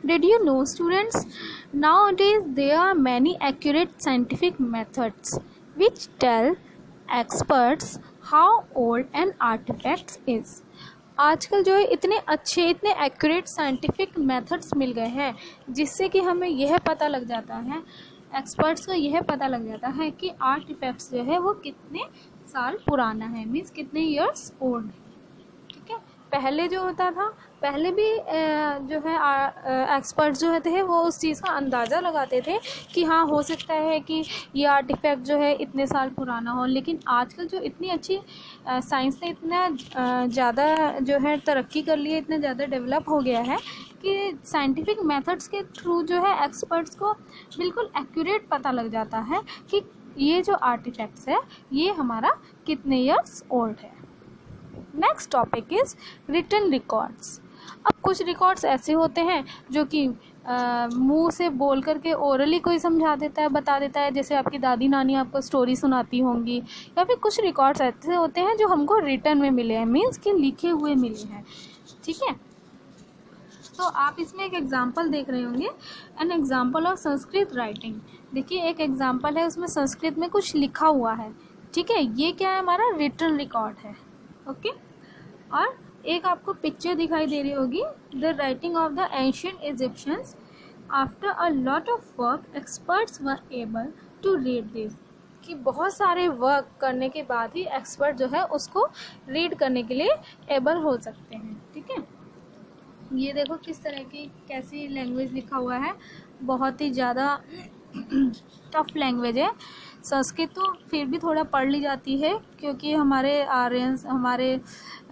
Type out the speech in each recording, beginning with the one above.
Did you know, students? Nowadays, there are many accurate scientific methods which tell experts how old an artifact is. आजकल जो है इतने अच्छे इतने accurate scientific methods मिल गए हैं जिससे कि हमें यह पता लग जाता है, एक्सपर्ट्स को यह पता लग जाता है कि आर्टिफैक्ट्स जो है वो कितने साल पुराना है, मीन्स कितने ईयर्स ओल्ड है. ठीक है, पहले जो होता था, पहले भी जो है एक्सपर्ट्स जो थे वो उस चीज़ का अंदाज़ा लगाते थे कि हाँ हो सकता है कि ये आर्टिफैक्ट जो है इतने साल पुराना हो. लेकिन आजकल जो इतनी अच्छी साइंस ने इतना ज़्यादा जो है तरक्की कर ली है, इतना ज़्यादा डेवलप हो गया है कि साइंटिफिक मेथड्स के थ्रू जो है एक्सपर्ट्स को बिल्कुल एक्यूरेट पता लग जाता है कि ये जो आर्टिफैक्ट्स है ये हमारा कितने ईयर्स ओल्ड है. Next topic is written records. अब कुछ रिकॉर्ड्स ऐसे होते हैं जो कि मुंह से बोल करके ओरली कोई समझा देता है, बता देता है, जैसे आपकी दादी नानी आपको स्टोरी सुनाती होंगी. या फिर कुछ रिकॉर्ड्स ऐसे होते हैं जो हमको रिटन में मिले हैं, मीन्स कि लिखे हुए मिले हैं. ठीक है, तो आप इसमें एक एग्जाम्पल देख रहे होंगे, an example of Sanskrit writing. देखिए एक एग्जाम्पल है, उसमें संस्कृत में कुछ लिखा हुआ है. ठीक है, ये क्या है, हमारा रिटन रिकॉर्ड है. ओके, और एक आपको पिक्चर दिखाई दे रही होगी, the writing of the ancient Egyptians. After a lot of work experts were able to read this. कि बहुत सारे वर्क करने के बाद ही एक्सपर्ट जो है उसको रीड करने के लिए एबल हो सकते हैं. ठीक है, ये देखो किस तरह की कैसी लैंग्वेज लिखा हुआ है, बहुत ही ज़्यादा टफ लैंग्वेज है. संस्कृत तो फिर भी थोड़ा पढ़ ली जाती है क्योंकि हमारे आर्यंस, हमारे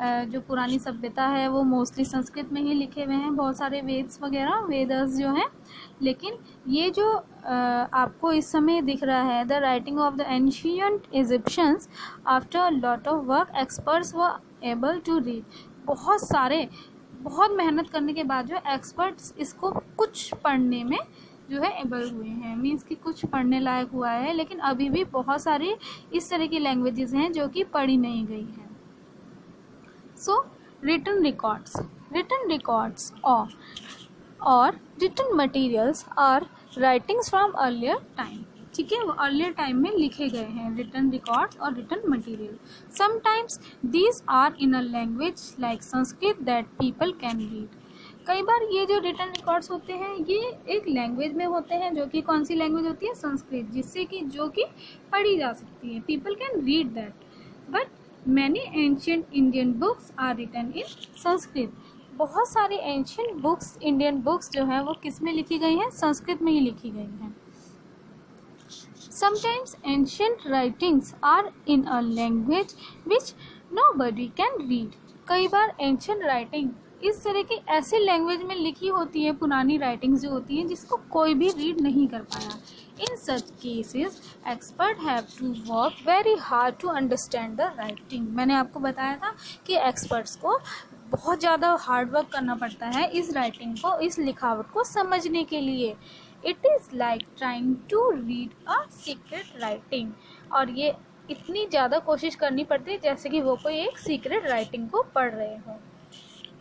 जो पुरानी सभ्यता है वो मोस्टली संस्कृत में ही लिखे हुए हैं, बहुत सारे वेद्स वगैरह, वेदस जो हैं. लेकिन ये जो आपको इस समय दिख रहा है, the writing of the ancient Egyptians after lot of work experts were able to read. बहुत मेहनत करने के बाद जो एक्सपर्ट्स इसको कुछ पढ़ने में जो है एबल हुए हैं, मीन्स कि कुछ पढ़ने लायक हुआ है. लेकिन अभी भी बहुत सारी इस तरह की लैंग्वेजेस हैं जो कि पढ़ी नहीं गई हैं. सो रिटन रिकॉर्ड्स और written materials are writings from earlier time. ठीक है, वो अर्लियर टाइम में लिखे गए हैं रिटन रिकॉर्ड्स और written material. Sometimes these are in a language like Sanskrit that people can read. कई बार ये जो रिटन रिकॉर्ड्स होते हैं ये एक लैंग्वेज में होते हैं, जो कि कौन सी लैंग्वेज होती है, संस्कृत, जिससे कि जो कि पढ़ी जा सकती है, people can read that. But many ancient Indian books are written in Sanskrit. बहुत सारी एंशिएंट बुक्स, इंडियन बुक्स जो है वो किस में लिखी गई हैं, संस्कृत में ही लिखी गई हैं. Sometimes ancient writings are in a language which nobody can read. कई बार एंशिएंट राइटिंग इस तरह की ऐसी लैंग्वेज में लिखी होती है, पुरानी राइटिंग्स जो होती हैं जिसको कोई भी रीड नहीं कर पाया. In such cases expert have to work very hard to understand the writing. मैंने आपको बताया था कि एक्सपर्ट्स को बहुत ज़्यादा हार्ड वर्क करना पड़ता है इस राइटिंग को, इस लिखावट को समझने के लिए. It is like trying to read a secret writing. और ये इतनी ज़्यादा कोशिश करनी पड़ती है जैसे कि वो कोई एक सीक्रेट राइटिंग को पढ़ रहे हों.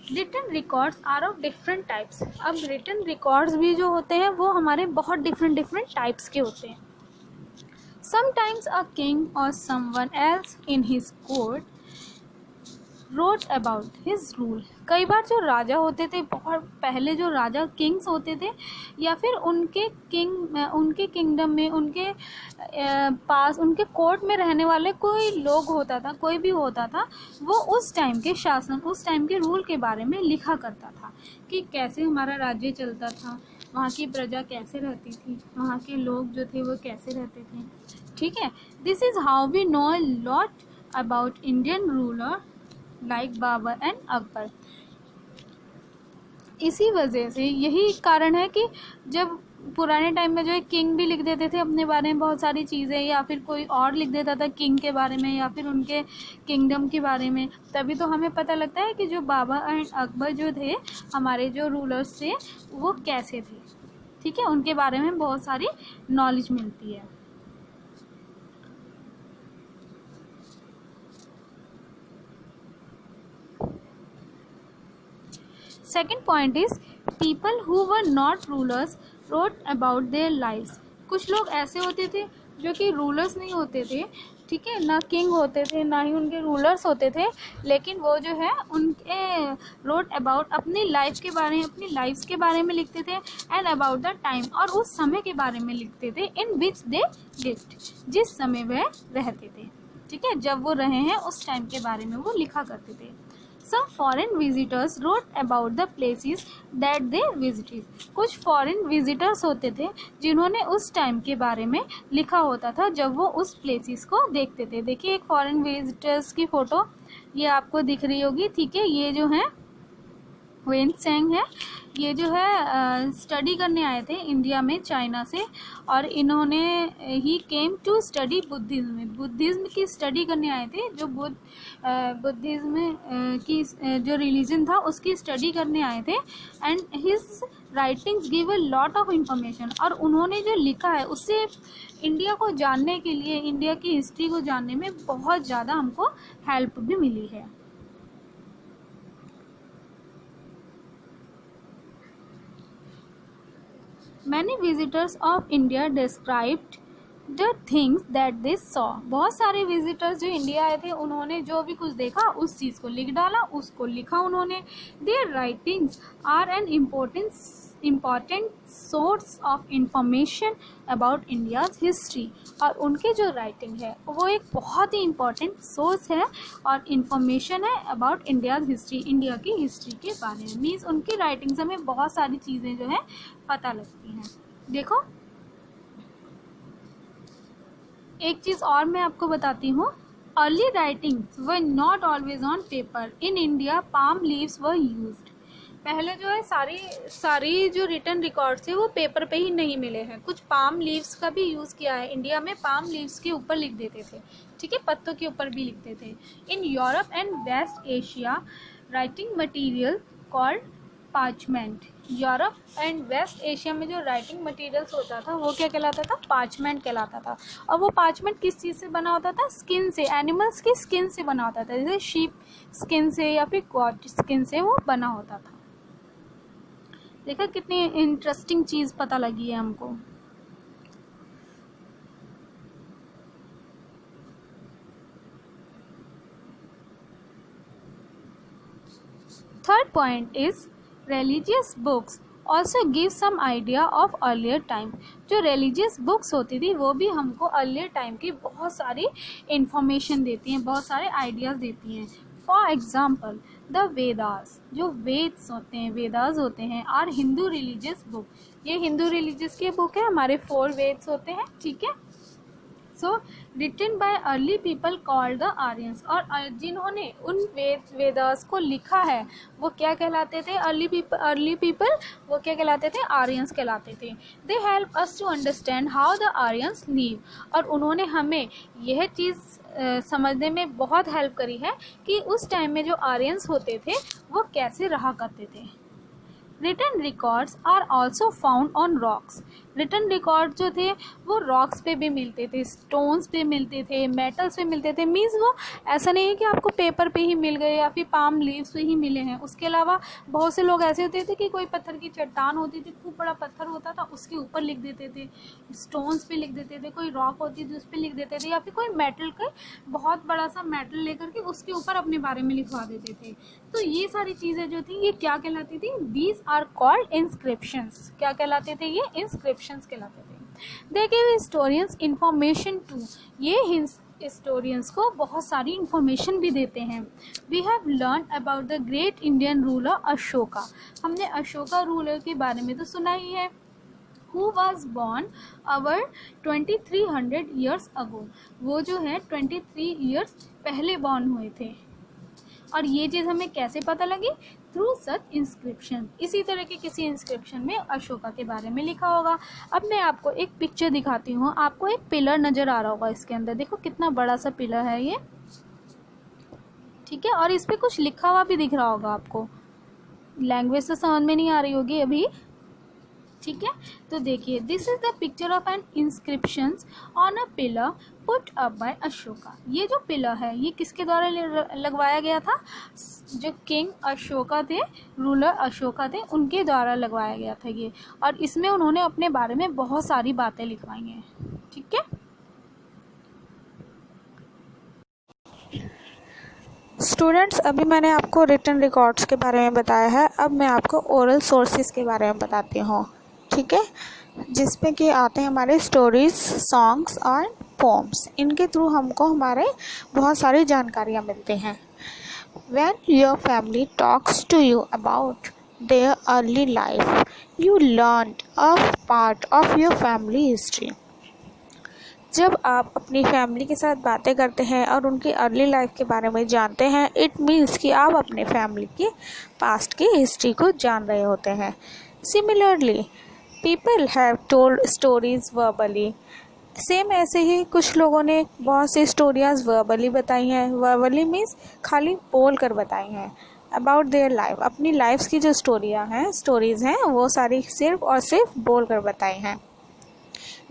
Written records are of different types. अब रिटन रिकॉर्ड्स भी जो होते हैं वो हमारे बहुत डिफरेंट टाइप्स के होते हैं. समटाइम्स अ किंग और someone else in his court wrote about his rule. कई बार जो राजा होते थे, बहुत पहले जो राजा किंग्स होते थे, या फिर उनके किंगडम में, उनके पास, उनके कोर्ट में रहने वाले कोई लोग होता था, कोई भी होता था, वो उस टाइम के शासन, उस टाइम के रूल के बारे में लिखा करता था कि कैसे हमारा राज्य चलता था, वहाँ की प्रजा कैसे रहती थी, वहाँ के लोग जो थे वो कैसे रहते थे. ठीक है, this is how we know a lot about Indian ruler like Babur and Akbar. इसी वजह से यही कारण है कि जब पुराने टाइम में जो है किंग भी लिख देते थे अपने बारे में बहुत सारी चीज़ें, या फिर कोई और लिख देता था किंग के बारे में या फिर उनके किंगडम के बारे में, तभी तो हमें पता लगता है कि जो बाबर एंड अकबर जो थे, हमारे जो रूलर्स थे, वो कैसे थे. ठीक है, उनके बारे में बहुत सारी नॉलेज मिलती है. Second point is people who were not rulers wrote about their lives. कुछ लोग ऐसे होते थे जो कि रूलर्स नहीं होते थे, ठीक है, ना किंग होते थे ना ही उनके रूलर्स होते थे, लेकिन वो जो है उनके रोट अबाउट अपनी लाइफ के बारे में, अपनी लाइफ्स के बारे में लिखते थे, एंड अबाउट द टाइम, और उस समय के बारे में लिखते थे, इन विच दे लिव्ड, जिस समय वह रहते थे, ठीक है, जब वो रहे हैं उस टाइम के बारे में वो लिखा करते थे। Some foreign visitors wrote about the places that they visited. कुछ फॉरेन विजिटर्स होते थे जिन्होंने उस टाइम के बारे में लिखा होता था जब वो उस प्लेसेस को देखते थे। देखिए एक फॉरेन विजिटर्स की फ़ोटो ये आपको दिख रही होगी, ठीक है, ये जो है वेन सेंग है, ये जो है स्टडी करने आए थे इंडिया में चाइना से, और इन्होंने ही came to study Buddhism, Buddhism की स्टडी करने आए थे, जो बुद्धिज्म की जो रिलीजन था उसकी स्टडी करने आए थे, and his writings give a lot of information, और उन्होंने जो लिखा है उससे इंडिया को जानने के लिए, इंडिया की हिस्ट्री को जानने में बहुत ज़्यादा हमको हेल्प भी मिली है। Many visitors of India described the things that they saw. बहुत सारे विजिटर्स जो इंडिया आए थे उन्होंने जो भी कुछ देखा उस चीज़ को लिख डाला, उसको लिखा उन्होंने। Their writings are an important source of information about India's history. और उनके जो राइटिंग है वो एक बहुत ही इम्पोर्टेंट सोर्स है और इन्फॉर्मेशन है अबाउट इंडियाज़ हिस्ट्री, इंडिया की हिस्ट्री के बारे में। मीन्स उनकी राइटिंग से हमें बहुत सारी चीज़ें जो है पता लगती हैं। देखो एक चीज़ और मैं आपको बताती हूँ, early writings were not always on paper, in India palm leaves were used. पहले जो है सारी जो रिटर्न रिकॉर्ड्स थे वो पेपर पे ही नहीं मिले हैं, कुछ पाम लीव्स का भी यूज़ किया है। इंडिया में पाम लीव्स के ऊपर लिख देते थे, ठीक है, पत्तों के ऊपर भी लिखते थे। In Europe and West Asia writing material called parchment. Europe and West Asia में जो राइटिंग मटीरियल्स होता था वो क्या कहलाता था, पार्चमेंट कहलाता था। और वो पार्चमेंट किस चीज़ से बना होता था, स्किन से, एनिमल्स की स्किन से बना होता था, जैसे शीप स्किन से या फिर गॉट स्किन से वो बना होता था। देखा कितनी इंटरेस्टिंग चीज़ पता लगी है हमको। Third point is religious books also give some idea of earlier time. जो रिलीजियस बुक्स होती थी वो भी हमको अर्लियर टाइम की बहुत सारी इंफॉर्मेशन देती हैं, बहुत सारे आइडियाज़ देती हैं। फॉर एग्जाम्पल द वेदास, जो वेद्स होते हैं, वेदास होते हैं, आर हिंदू रिलीजियस बुक। ये हिंदू रिलीजियस की बुक है, हमारे 4 वेद्स होते हैं, ठीक है। So written by early people called the Aryans, और जिन्होंने उन वेदास को लिखा है वो क्या कहलाते थे, अर्ली पीपल वो क्या कहलाते थे, आर्यंस कहलाते थे। They help us to understand how the Aryans live, और उन्होंने हमें यह चीज़ समझने में बहुत हेल्प करी है कि उस टाइम में जो आर्यंस होते थे वो कैसे रहा करते थे। Written records are also found on rocks. Written record जो थे वो रॉक्स पे भी मिलते थे, स्टोन्स पे मिलते थे, मेटल्स पे मिलते थे। मीन्स वो ऐसा नहीं है कि आपको पेपर पे ही मिल गए या फिर पाम लीव्स पे ही मिले हैं। उसके अलावा बहुत से लोग ऐसे होते थे कि कोई पत्थर की चट्टान होती थी, खूब बड़ा पत्थर होता था, उसके ऊपर लिख देते थे, स्टोन्स पे लिख देते थे, कोई रॉक होती थी उस पर लिख देते थे, या फिर कोई मेटल का बहुत बड़ा सा मेटल लेकर के उसके ऊपर अपने बारे में लिखवा देते थे। तो ये सारी चीज़ें जो थी ये क्या कहलाती थी, दीज आर कॉल्ड इंस्क्रिप्शंस। क्या कहलाते थे, ये इंस्क्रिप्शंस कहलाते थे। They give historians information to, ये हिस्टोरियंस को बहुत सारी इंफॉर्मेशन भी देते हैं। We have learn about the great Indian ruler Ashoka. हमने अशोका रूलर के बारे में तो सुना ही है, who was born over 2300 years ago। वो जो है 23 years पहले बॉर्न हुए थे। और ये चीज़ हमें कैसे पता लगी, थ्रू सच इंस्क्रिप्शन। इसी तरह के किसी इंस्क्रिप्शन में अशोका के बारे में लिखा होगा। अब मैं आपको एक पिक्चर दिखाती हूँ, आपको एक पिलर नज़र आ रहा होगा इसके अंदर, देखो कितना बड़ा सा पिलर है ये, ठीक है, और इस पर कुछ लिखा हुआ भी दिख रहा होगा आपको। लैंग्वेज तो समझ में नहीं आ रही होगी अभी, ठीक है। तो देखिए, this is the picture of N inscription on a pillar put up by Ashoka. ये जो पिलर है ये किसके द्वारा लगवाया गया था? जो किंग अशोका थे, रूलर अशोका थे, उनके द्वारा लगवाया गया था ये। और इसमें उन्होंने अपने बारे में बहुत सारी बातें लिखवाई हैं, ठीक है। स्टूडेंट्स, अभी मैंने आपको रिटन रिकॉर्ड्स के बारे में बताया है, अब मैं आपको ओरल सोर्सेज के बारे में बताती हूँ, ठीक है, जिसमें कि आते हैं हमारे स्टोरीज, सॉन्ग्स और पोम्स। इनके थ्रू हमको हमारे बहुत सारी जानकारियाँ मिलती हैं। When your family talks to you about their early life, you learned a part of your family history. जब आप अपनी फैमिली के साथ बातें करते हैं और उनकी अर्ली लाइफ के बारे में जानते हैं, इट मीन्स कि आप अपने फैमिली के पास्ट की हिस्ट्री को जान रहे होते हैं। Similarly, people have told stories verbally. Same ऐसे ही कुछ लोगों ने बहुत सी स्टोरीज वर्बली बताई हैं। वर्बली मीन्स खाली बोल कर बताई हैं अबाउट देयर लाइफ। अपनी लाइफ्स की जो स्टोरीज हैं वो सारी सिर्फ और सिर्फ बोल कर बताई हैं।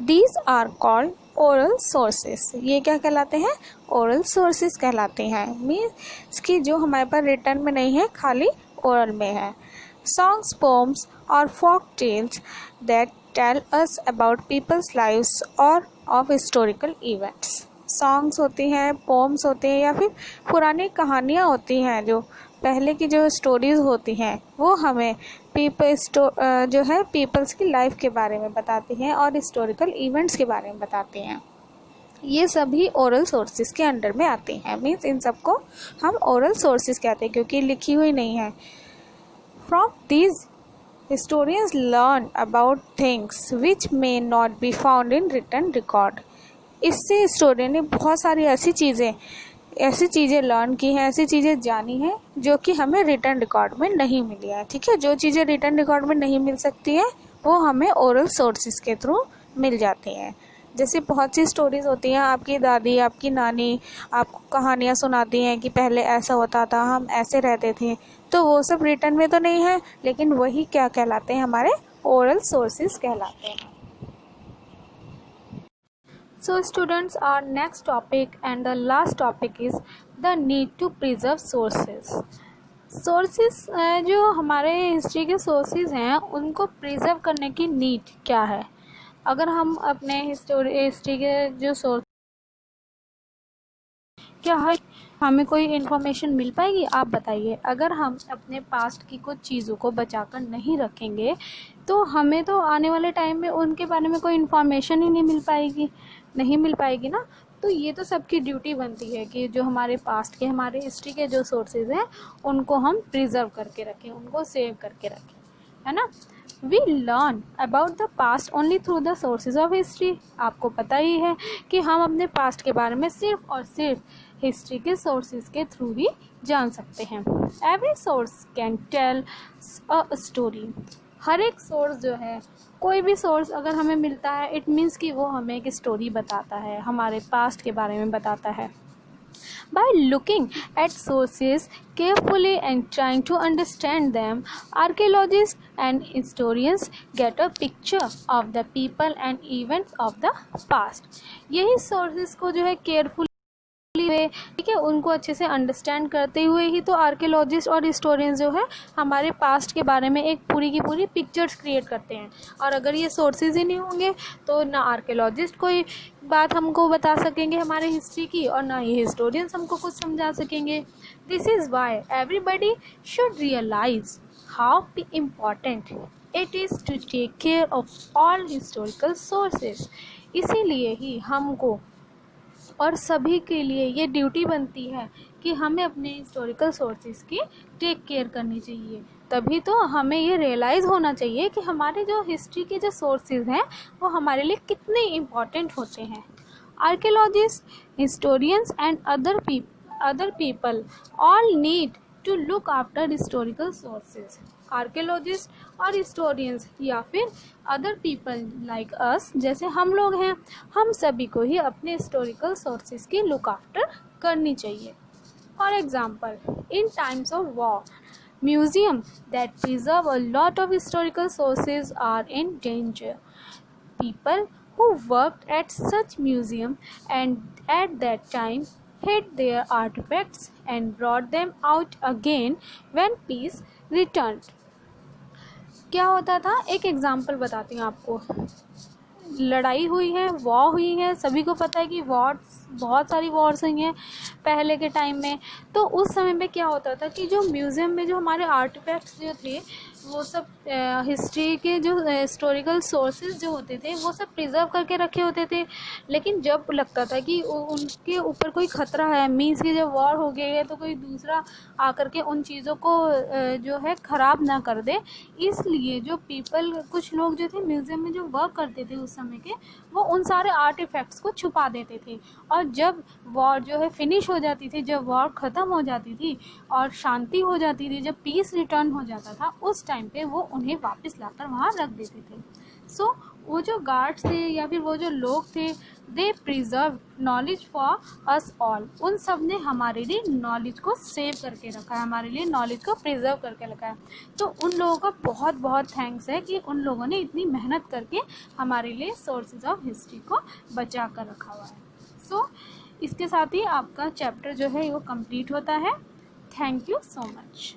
These are called oral sources. ये क्या कहलाते हैं? oral sources कहलाते हैं। मीन्स कि जो हमारे पास रिटर्न में नहीं है, खाली ओरल में है। Songs, poems और folk tales that tell us about people's lives or of historical events. Songs होती हैं, पोम्स होते हैं या फिर पुरानी कहानियाँ होती हैं, जो पहले की जो स्टोरीज होती हैं वो हमें पीपल्स की लाइफ के बारे में बताती हैं और हिस्टोरिकल इवेंट्स के बारे में बताती हैं। ये सभी ओरल सोर्सेज के अंडर में आते हैं। मीन्स इन सबको हम ओरल सोर्सेज कहते हैं क्योंकि लिखी हुई नहीं है। From these historians learn about things which may not be found in written record. इससे हिस्टोरियन ने बहुत सारी ऐसी चीज़ें लर्न की हैं, ऐसी चीज़ें जानी हैं जो कि हमें रिटन रिकॉर्ड में नहीं मिली है, ठीक है। जो चीज़ें रिटन रिकॉर्ड में नहीं मिल सकती हैं वो हमें ओरल सोर्सेज के थ्रू मिल जाती हैं। जैसे बहुत सी स्टोरीज़ होती हैं, आपकी दादी, आपकी नानी आपको कहानियाँ सुनाती हैं कि पहले ऐसा होता था, हम ऐसे रहते थे, तो वो सब रिटन में तो नहीं है, लेकिन वही क्या कहलाते हैं? हमारे ओरल सोर्सेज कहलाते हैं। So students, our next topic and the last topic is the need to preserve sources. Sources जो हमारे हिस्ट्री के सोर्सेज हैं उनको प्रिजर्व करने की नीड क्या है? अगर हम अपने हिस्ट्री के जो सोर्स क्या है, हमें कोई इन्फॉर्मेशन मिल पाएगी? आप बताइए। अगर हम अपने पास्ट की कुछ चीज़ों को बचाकर नहीं रखेंगे तो हमें तो आने वाले टाइम में उनके बारे में कोई इन्फॉर्मेशन ही नहीं मिल पाएगी ना। तो ये तो सबकी ड्यूटी बनती है कि जो हमारे पास्ट के, हमारे हिस्ट्री के जो सोर्सेज हैं उनको हम प्रिजर्व करके रखें, उनको सेव करके रखें, है ना। We learn about the past only through the sources of history. आपको पता ही है कि हम अपने पास्ट के बारे में सिर्फ और सिर्फ हिस्ट्री के सोर्सेज के थ्रू ही जान सकते हैं। Every source can tell a story. हर एक सोर्स जो है, कोई भी सोर्स अगर हमें मिलता है, इट मीन्स कि वो हमें एक स्टोरी बताता है, हमारे पास्ट के बारे में बताता है। By looking at sources carefully and trying to understand them, archaeologists and historians get a picture of the people and events of the past. यही sources को जो है carefully, ठीक है, उनको अच्छे से अंडरस्टैंड करते हुए ही तो आर्कियोलॉजिस्ट और हिस्टोरियंस जो है हमारे पास्ट के बारे में एक पूरी की पूरी पिक्चर्स क्रिएट करते हैं। और अगर ये सोर्सेज ही नहीं होंगे तो ना आर्कियोलॉजिस्ट कोई बात हमको बता सकेंगे हमारे हिस्ट्री की, और ना ही हिस्टोरियंस हमको कुछ समझा सकेंगे। This is why everybody should realise how important it is to take care of all historical sources. इसीलिए ही हमको और सभी के लिए ये ड्यूटी बनती है कि हमें अपने हिस्टोरिकल सोर्सेज की टेक केयर करनी चाहिए। तभी तो हमें ये रियलाइज़ होना चाहिए कि हमारे जो हिस्ट्री के जो सोर्सेज हैं वो हमारे लिए कितने इम्पॉर्टेंट होते हैं। Archaeologist, historians and other people all need to look after historical sources. Archaeologist और हिस्टोरियंस या फिर अदर पीपल लाइक अस, जैसे हम लोग हैं, हम सभी को ही अपने हिस्टोरिकल सोर्सेज की लुक आफ्टर करनी चाहिए। For example, in times of war Museums that preserve a lot of historical sources are in danger. People who worked at such museum and at that time hid their artifacts and brought them out again when peace returned. क्या होता था, एक example बताती हूँ आपको. लड़ाई हुई है, वॉर हुई है, सभी को पता है कि बहुत सारी वॉर्स हुई हैं पहले के टाइम में. तो उस समय में क्या होता था कि जो म्यूज़ियम में जो हमारे आर्टिफैक्ट्स जो थे वो सब हिस्ट्री के जो हिस्टोरिकल सोर्सेज जो होते थे वो सब प्रिजर्व करके रखे होते थे. लेकिन जब लगता था कि उनके ऊपर कोई ख़तरा है, मीन्स कि जब वॉर हो गई है तो कोई दूसरा आकर के उन चीज़ों को जो है ख़राब ना कर दे, इसलिए जो कुछ लोग जो थे म्यूज़ियम में जो वर्क करते थे उस समय के, वो उन सारे आर्टिफैक्ट्स को छुपा देते थे. और जब वॉर जो है फिनिश हो जाती थी, जब वॉर ख़त्म हो जाती थी और शांति हो जाती थी, जब पीस रिटर्न हो जाता था, उस टाइम पे वो उन्हें वापस लाकर वहाँ रख देते थे. सो वो जो गार्ड्स थे या फिर वो जो लोग थे, they preserve knowledge for us all. उन सब ने हमारे लिए नॉलेज को सेव करके रखा है, हमारे लिए नॉलेज को प्रिजर्व करके रखा है. तो उन लोगों का बहुत बहुत थैंक्स है कि उन लोगों ने इतनी मेहनत करके हमारे लिए सोर्सेज ऑफ हिस्ट्री को बचा कर रखा हुआ है. सो इसके साथ ही आपका चैप्टर जो है वो कंप्लीट होता है. Thank you so much.